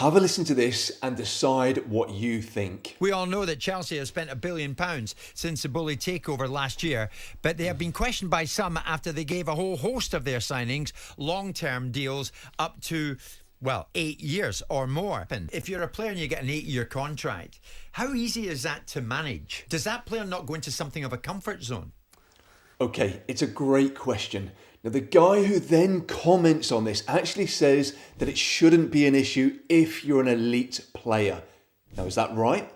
Have a listen to this and decide what you think. We all know that Chelsea have spent £1 billion since the bully takeover last year, but they have been questioned by some after they gave a whole host of their signings long-term deals up to 8 years or more. If you're a player and you get an 8-year contract, how easy is that to manage? Does that player not go into something of a comfort zone? Okay, it's a great question. Now, the guy who then comments on this actually says that it shouldn't be an issue if you're an elite player. Now, is that right?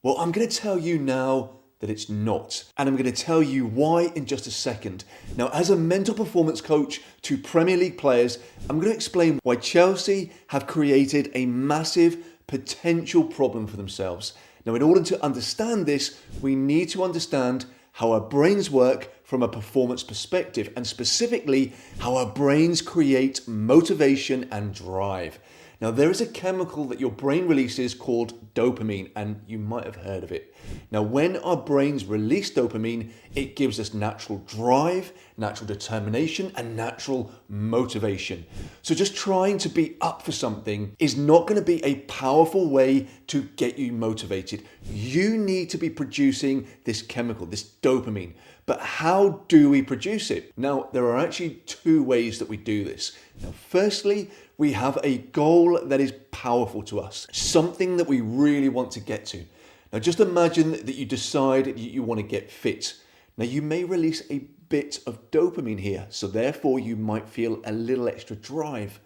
Well, I'm going to tell you now that it's not. And I'm going to tell you why in just a second. Now, as a mental performance coach to Premier League players, I'm going to explain why Chelsea have created a massive potential problem for themselves. Now, in order to understand this, we need to understand how our brains work from a performance perspective, and specifically how our brains create motivation and drive. Now, there is a chemical that your brain releases called dopamine, and you might have heard of it. Now, when our brains release dopamine, it gives us natural drive, natural determination, and natural motivation. So just trying to be up for something is not going to be a powerful way to get you motivated. You need to be producing this chemical, this dopamine. But how do we produce it? Now, there are actually two ways that we do this. Now, firstly, we have a goal that is powerful to us, something that we really want to get to. Now, just imagine that you decide you want to get fit. Now, you may release a bit of dopamine here, so therefore you might feel a little extra drive.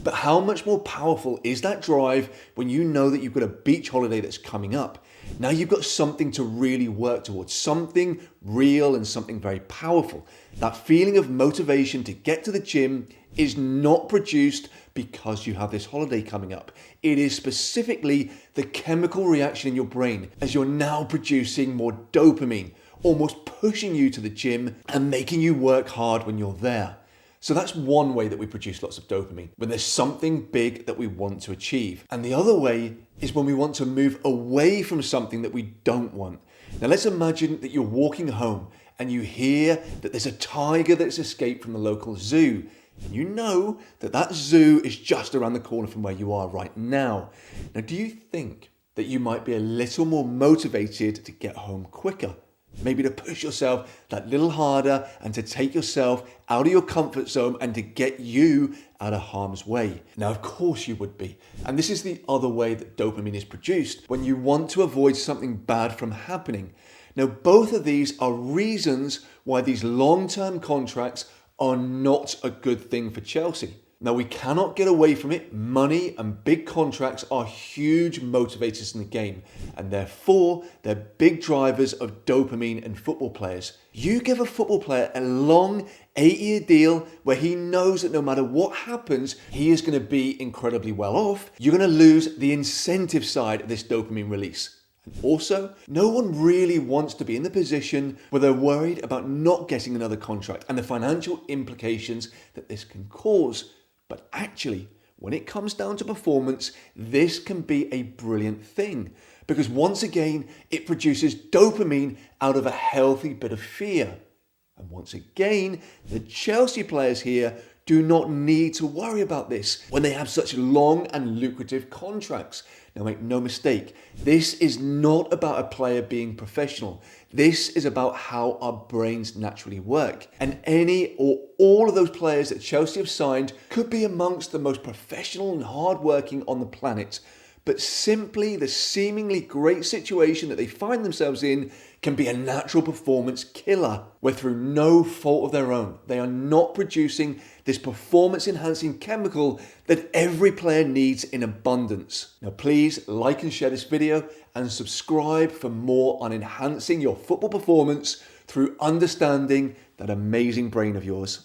But how much more powerful is that drive when you know that you've got a beach holiday that's coming up? Now you've got something to really work towards, something real and something very powerful. That feeling of motivation to get to the gym is not produced because you have this holiday coming up. It is specifically the chemical reaction in your brain as you're now producing more dopamine, almost pushing you to the gym and making you work hard when you're there. So that's one way that we produce lots of dopamine, when there's something big that we want to achieve. And the other way is when we want to move away from something that we don't want. Now let's imagine that you're walking home and you hear that there's a tiger that's escaped from the local zoo. And you know that that zoo is just around the corner from where you are right now. Now, do you think that you might be a little more motivated to get home quicker? Maybe to push yourself that little harder and to take yourself out of your comfort zone and to get you out of harm's way. Now, of course you would be. And this is the other way that dopamine is produced, when you want to avoid something bad from happening. Now, both of these are reasons why these long-term contracts are not a good thing for Chelsea. Now, we cannot get away from it. Money and big contracts are huge motivators in the game, and therefore they're big drivers of dopamine in football players. You give a football player a long 8-year deal where he knows that no matter what happens, he is going to be incredibly well off. You're going to lose the incentive side of this dopamine release. And also, no one really wants to be in the position where they're worried about not getting another contract and the financial implications that this can cause. But actually, when it comes down to performance, this can be a brilliant thing, because once again, it produces dopamine out of a healthy bit of fear. And once again, the Chelsea players here do not need to worry about this when they have such long and lucrative contracts. Now, make no mistake, this is not about a player being professional. This is about how our brains naturally work. And any or all of those players that Chelsea have signed could be amongst the most professional and hardworking on the planet. But simply the seemingly great situation that they find themselves in can be a natural performance killer, where through no fault of their own, they are not producing this performance-enhancing chemical that every player needs in abundance. Now, please like and share this video and subscribe for more on enhancing your football performance through understanding that amazing brain of yours.